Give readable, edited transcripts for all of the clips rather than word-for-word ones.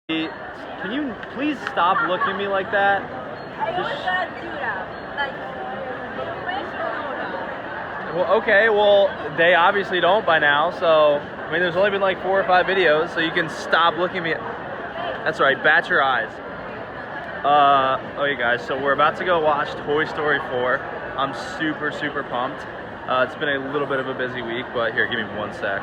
Can you please stop looking at me like that? I always gotta do that. Like, professional. Well, okay, well, they obviously don't by now, so, I mean, there's only been like 4 or 5 videos, so you can stop looking at me. That's right, bat your eyes. Okay, guys, so we're about to go watch Toy Story 4. I'm super, super pumped. It's been a little bit of a busy week, but here, give me 1 sec.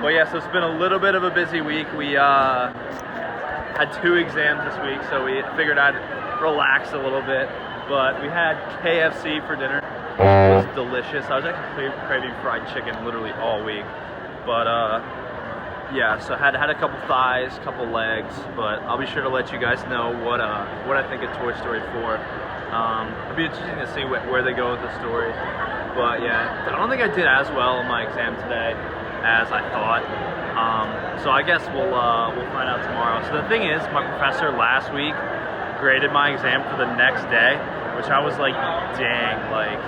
But yeah, so it's been a little bit of a busy week. We had 2 exams this week, so we figured I'd relax a little bit. But we had KFC for dinner. It was delicious. I was actually craving fried chicken literally all week. But yeah, so had a couple thighs, couple legs. But I'll be sure to let you guys know what I think of Toy Story 4. It'll be interesting to see where they go with the story. But yeah, I don't think I did as well in my exam today as I thought. So I guess we'll find out tomorrow. So the thing is, my professor last week graded my exam for the next day, which I was like, dang, like,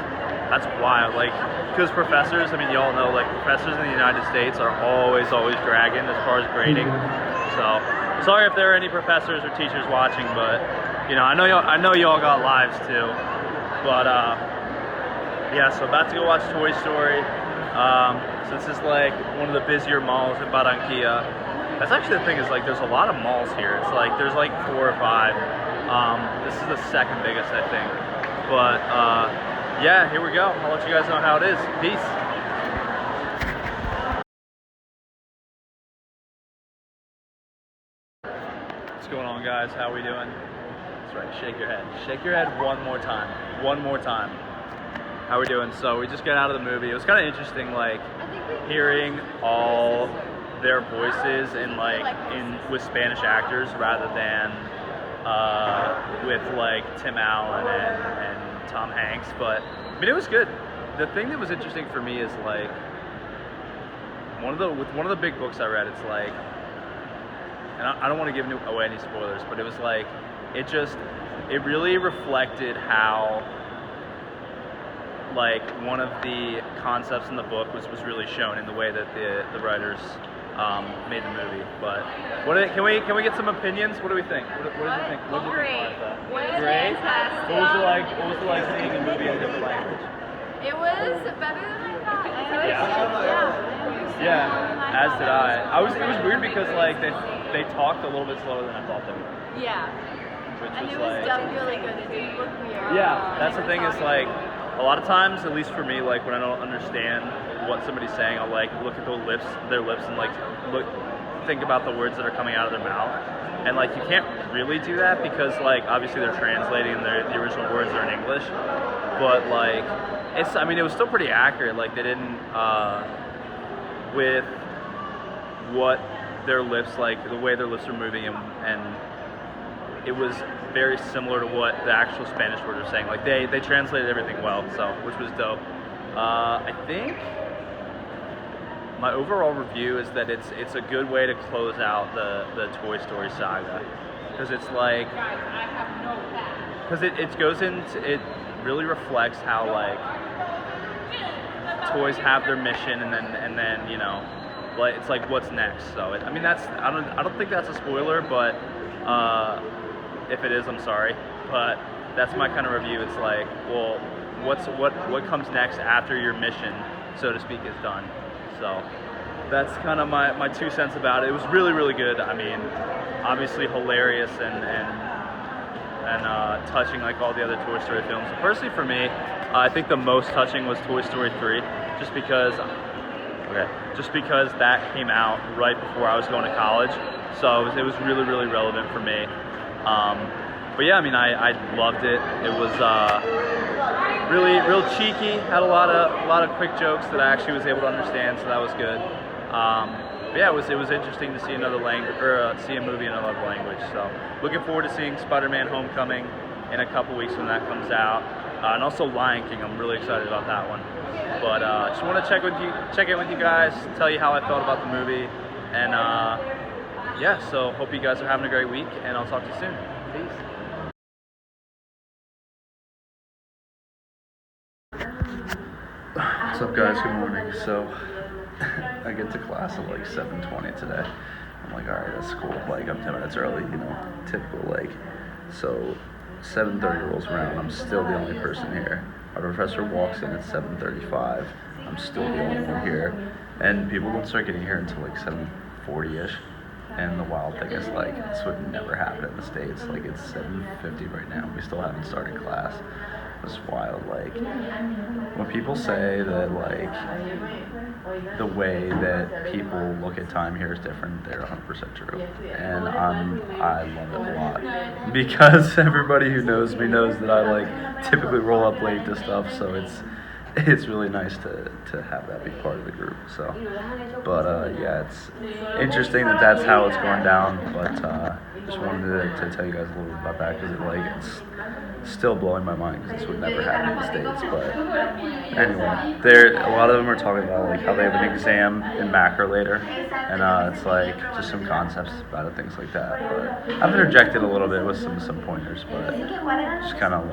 that's wild. Like, because professors, I mean, you all know, like, professors in the United States are always dragging as far as grading. So sorry if there are any professors or teachers watching, but you know, I know you all got lives too. But yeah, so about to go watch Toy Story. So this is like one of the busier malls in Barranquilla. That's actually the thing, is like there's a lot of malls here. It's like there's like 4 or 5. This is the second biggest, I think. But yeah, here we go. I'll let you guys know how it is. Peace. What's going on, guys? How are we doing? That's right, shake your head. Shake your head one more time. One more time. How are we doing? So we just got out of the movie. It was kind of interesting, like, hearing all their voices with Spanish actors rather than with like Tim Allen and Tom Hanks. But I mean, it was good. The thing that was interesting for me is like one of the big books I read. It's like, and I don't want to give away any spoilers, but it was like it really reflected how, like, one of the concepts in the book was really shown in the way that the writers made the movie. But can we get some opinions? What do we think? What did you think? What did you think about that? Great. Fantastic. What was it like seeing a movie in a different language? It was better than I thought. Yeah, as did I. It was weird because like they talked a little bit slower than I thought they would. Yeah. Which And was it was like, done really good. It didn't look weird. yeah, that's the thing, is like a lot of times, at least for me, like when I don't understand what somebody's saying, I'll like look at their lips and like think about the words that are coming out of their mouth. And like you can't really do that because like obviously they're translating and the original words are in English. But like it was still pretty accurate. Like they didn't with what their lips, like the way their lips are moving, and it was very similar to what the actual Spanish words are saying. Like they translated everything well, so which was dope. I think my overall review is that it's a good way to close out the Toy Story saga, because it's like, because it really reflects how like toys have their mission, and then you know, like it's like what's next. So I mean I don't think that's a spoiler, but if it is, I'm sorry, but that's my kind of review. It's like, well, what comes next after your mission, so to speak, is done. So that's kind of my 2 cents about it. It was really, really good. I mean, obviously hilarious and touching like all the other Toy Story films. Personally, for me, I think the most touching was Toy Story 3, just because that came out right before I was going to college, so it was really, really relevant for me. But yeah, I mean, I loved it. It was really real cheeky. Had a lot of quick jokes that I actually was able to understand, so that was good. But yeah, it was interesting to see another language, or see a movie in another language. So looking forward to seeing Spider-Man: Homecoming in a couple weeks when that comes out, and also Lion King. I'm really excited about that one. But just want to check in with you guys, tell you how I felt about the movie, and yeah, so hope you guys are having a great week, and I'll talk to you soon. Peace. What's up, guys? Good morning. So I get to class at like 7:20 today. I'm like, all right, that's cool. Like, I'm 10 minutes early, typical, like. So 7:30 rolls around, I'm still the only person here. Our professor walks in at 7:35. I'm still the only one here. And people don't start getting here until like 7:40-ish. And the wild thing is, like, this would never happen in the States. Like, it's 7:50 right now. We still haven't started class. It's wild. Like, when people say that, like, the way that people look at time here is different, they're 100% true. And I love it a lot. Because everybody who knows me knows that I, like, typically roll up late to stuff, so it's really nice to have that be part of the group. So, but yeah, it's interesting that that's how it's going down. But just wanted to tell you guys a little bit about that because it's still blowing my mind because this would never happen in the States. But anyway, a lot of them are talking about like how they have an exam in macro later, and it's like just some concepts about it, things like that. But I've interjected a little bit with some pointers, but just kind of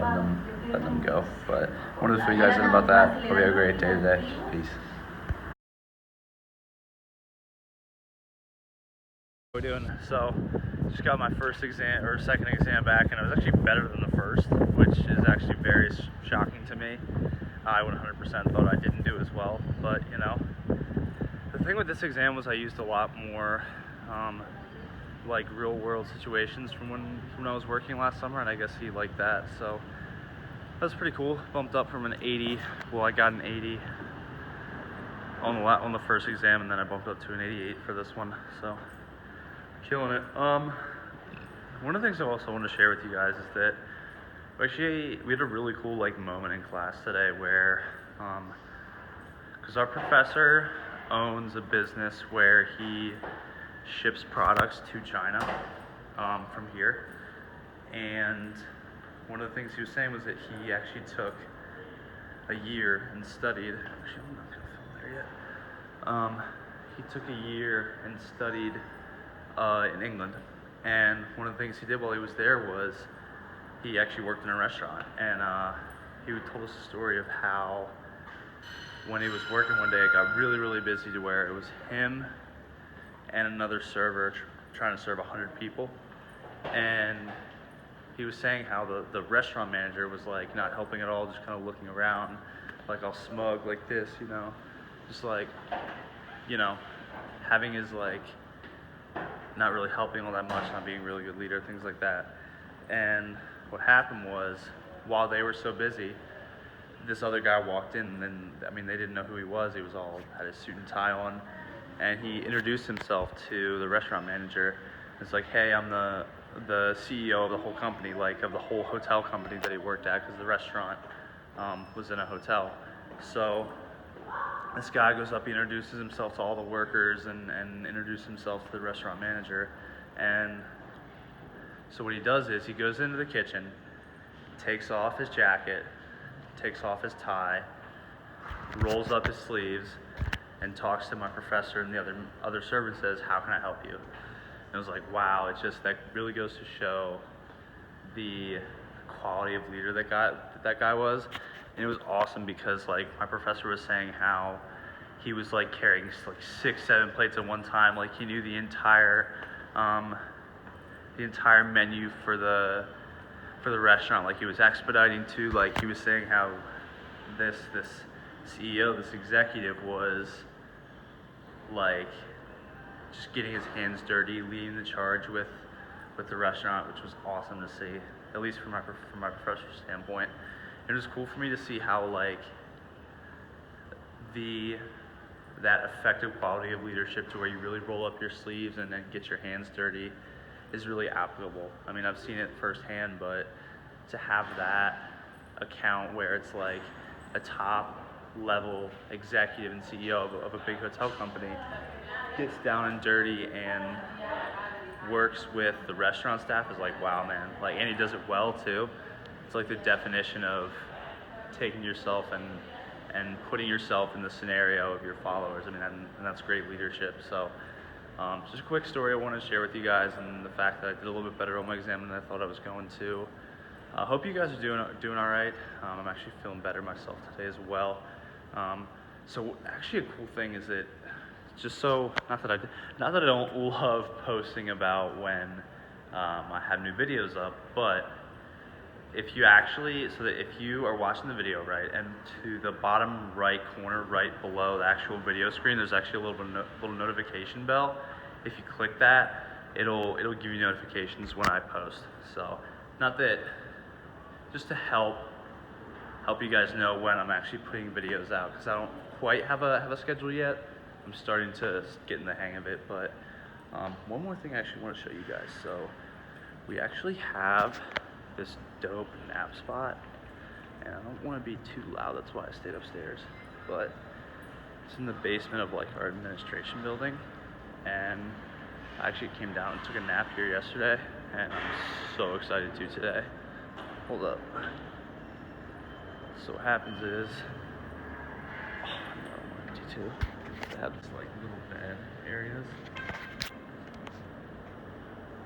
let them go. But wanted to fill you guys in about that. Hope you have a great day today. Peace. We're doing so. Just got my first exam or second exam back, and it was actually better than the first, which is actually very shocking to me. I 100% thought I didn't do as well, but the thing with this exam was I used a lot more like real world situations from when I was working last summer, and I guess he liked that, so that was pretty cool. Bumped up from an 80. Well, I got an 80 on the first exam, and then I bumped up to an 88 for this one, so killing it. One of the things I also want to share with you guys is that actually we had a really cool like moment in class today where because our professor owns a business where he ships products to China from here, and one of the things he was saying was that he actually took a year and studied. Actually, I'm not gonna film there yet. He took a year and studied in England, and one of the things he did while he was there was he actually worked in a restaurant, and he told us a story of how when he was working one day it got really busy to where it was him and another server trying to serve 100 people, and he was saying how the restaurant manager was like not helping at all, just kind of looking around like all smug like this, just like having his like not really helping all that much, not being a really good leader, things like that. And what happened was, while they were so busy, this other guy walked in, and then, they didn't know who he was. He was all had his suit and tie on, and he introduced himself to the restaurant manager. It's like, hey, I'm the CEO of the whole company, like of the whole hotel company that he worked at, because the restaurant was in a hotel. So this guy goes up, he introduces himself to all the workers and introduces himself to the restaurant manager. And so what he does is he goes into the kitchen, takes off his jacket, takes off his tie, rolls up his sleeves, and talks to my professor and the other server and says, how can I help you? And it was like, wow, that really goes to show the quality of leader that guy was. And it was awesome because like my professor was saying how he was like carrying like 6-7 plates at one time, like he knew the entire menu for the restaurant, like he was expediting too. Like he was saying how this CEO, this executive was like just getting his hands dirty, leading the charge with the restaurant, which was awesome to see, at least from my professor's standpoint. It was cool for me to see how like that effective quality of leadership to where you really roll up your sleeves and then get your hands dirty is really applicable. I've seen it firsthand, but to have that account where it's like a top level executive and CEO of a big hotel company gets down and dirty and works with the restaurant staff is like, wow, man. Like, and he does it well too. It's like the definition of taking yourself and putting yourself in the scenario of your followers. And that's great leadership. So just a quick story I wanted to share with you guys, and the fact that I did a little bit better on my exam than I thought I was going to. Hope you guys are doing all right. I'm actually feeling better myself today as well. So actually a cool thing is that just so, not that I don't love posting about when I have new videos up, but if you actually, so that if you are watching the video, right, and to the bottom right corner, right below the actual video screen, there's actually a little notification bell. If you click that, it'll give you notifications when I post. So, not that, just to help you guys know when I'm actually putting videos out, because I don't quite have a schedule yet. I'm starting to get in the hang of it, but one more thing I actually want to show you guys. So we actually have this dope nap spot, and I don't want to be too loud, that's why I stayed upstairs, but it's in the basement of like our administration building, and I actually came down and took a nap here yesterday, and I'm so excited to today. Hold up. So what happens is, they have this like little bed areas.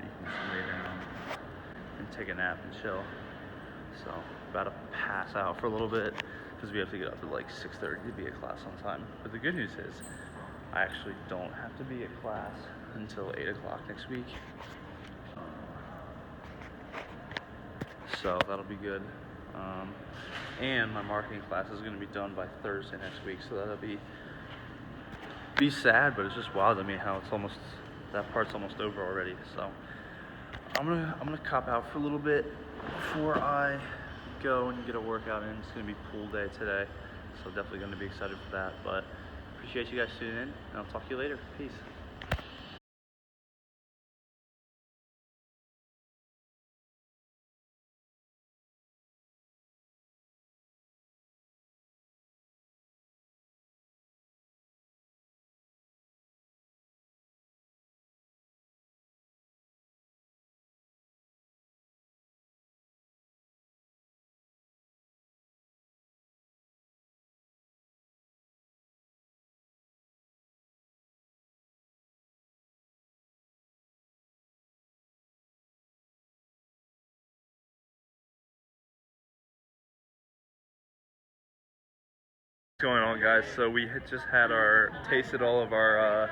You can just lay down and take a nap and chill. So about to pass out for a little bit because we have to get up at like 6:30 to be at class on time. But the good news is, I actually don't have to be at class until 8 o'clock next week. So that'll be good. And my marketing class is going to be done by Thursday next week, so that'll be sad, but it's just wild to me how it's almost, that part's almost over already. So I'm gonna cop out for a little bit before I go and get a workout in. It's gonna be pool day today, so definitely gonna be excited for that. But appreciate you guys tuning in, and I'll talk to you later. Peace. What's going on, guys? So we had just had tasted all of our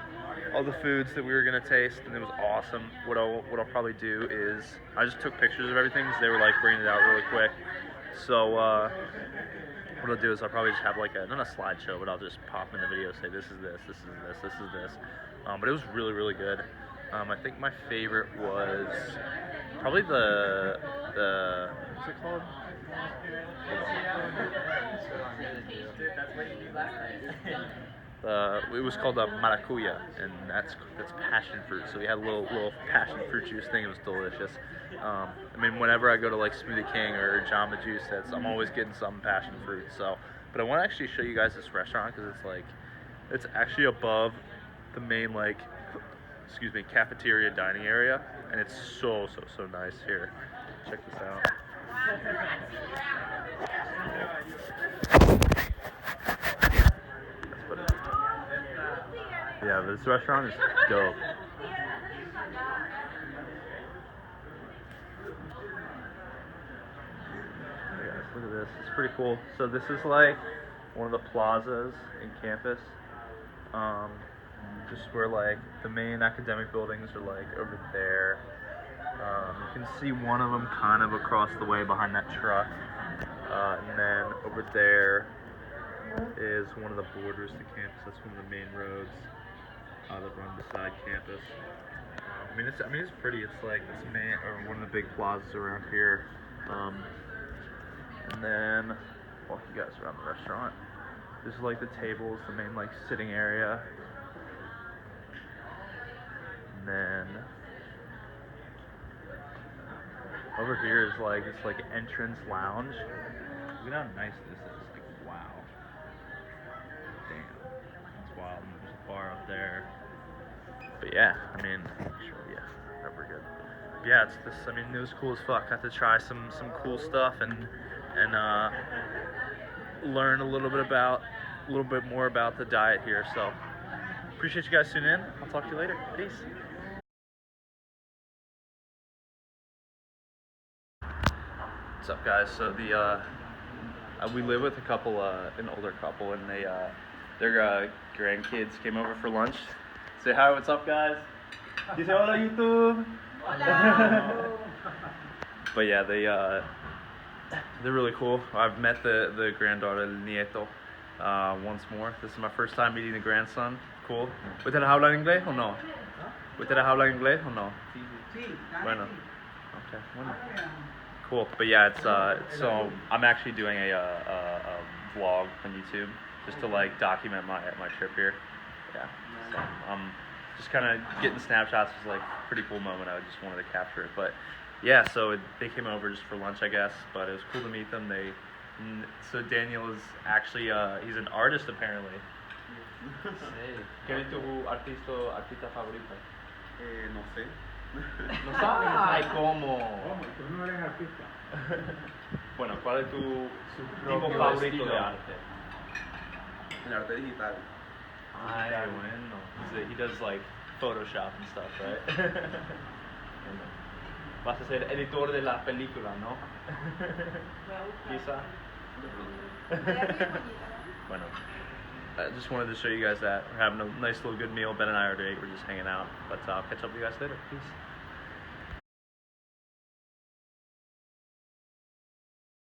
all the foods that we were gonna taste, and it was awesome. What I'll probably do is, I just took pictures of everything because they were like bringing it out really quick. So what I'll do is I'll probably just have like not a slideshow, but I'll just pop in the video, say this is this, this is this, this is this. But it was really good. I think my favorite was probably the what's it called? It was called maracuya, and that's passion fruit. So we had a little passion fruit juice thing. It was delicious. I mean, whenever I go to like Smoothie King or Jamba Juice, I'm always getting some passion fruit. So, but I want to actually show you guys this restaurant because it's actually above the main cafeteria dining area, and it's so nice. Here, check this out. Yeah, this restaurant is dope. Hey guys, look at this. It's pretty cool. So this is like one of the plazas in campus. Just where like the main academic buildings are like over there. You can see one of them kind of across the way behind that truck. And then over there is one of the borders to campus. That's one of the main roads that run beside campus. I mean it's pretty. It's like this one of the big plazas around here. And then walk you guys around the restaurant. This is like the tables, the main like sitting area. And then over here is like this like entrance lounge. Look at how nice this is. Like wow. Damn. It's wild. And there's a bar up there. But yeah, I mean, sure, yeah, we're good. But yeah, it was cool as fuck. Got to try some cool stuff and learn a little bit more about the diet here. So appreciate you guys tuning in. I'll talk to you later. Peace. What's up, guys? So we live with an older couple, and Their grandkids came over for lunch. Say hi, what's up, guys? Dice hola, YouTube. But yeah, they're really cool. I've met the granddaughter, el nieto, once more. This is my first time meeting the grandson. Cool. ¿Ustedes hablan inglés o no? ¿Ustedes hablan inglés o no? Bueno. Okay. Bueno. Cool. But yeah, it's so I'm actually doing a vlog on YouTube just to like document my trip here. Yeah. So I'm just kind of getting snapshots. It's like a pretty cool moment. I just wanted to capture it. But yeah, so they came over just for lunch, I guess. But it was cool to meet them. So Daniel is actually he's an artist apparently. ¿Quién es tu artista favorito? No sé. No sabes. Ay, ¿cómo? ¿Cómo? Tú no eres artista. Bueno, ¿cuál es tu tipo propio favorito estilo. de arte? El arte digital. Ay, bueno. He does like Photoshop and stuff, right? Vas a ser editor de la película, ¿no? Quizá. Bueno. I just wanted to show you guys that. We're having a nice little good meal. Ben and I already ate. We're just hanging out. But I'll catch up with you guys later. Peace.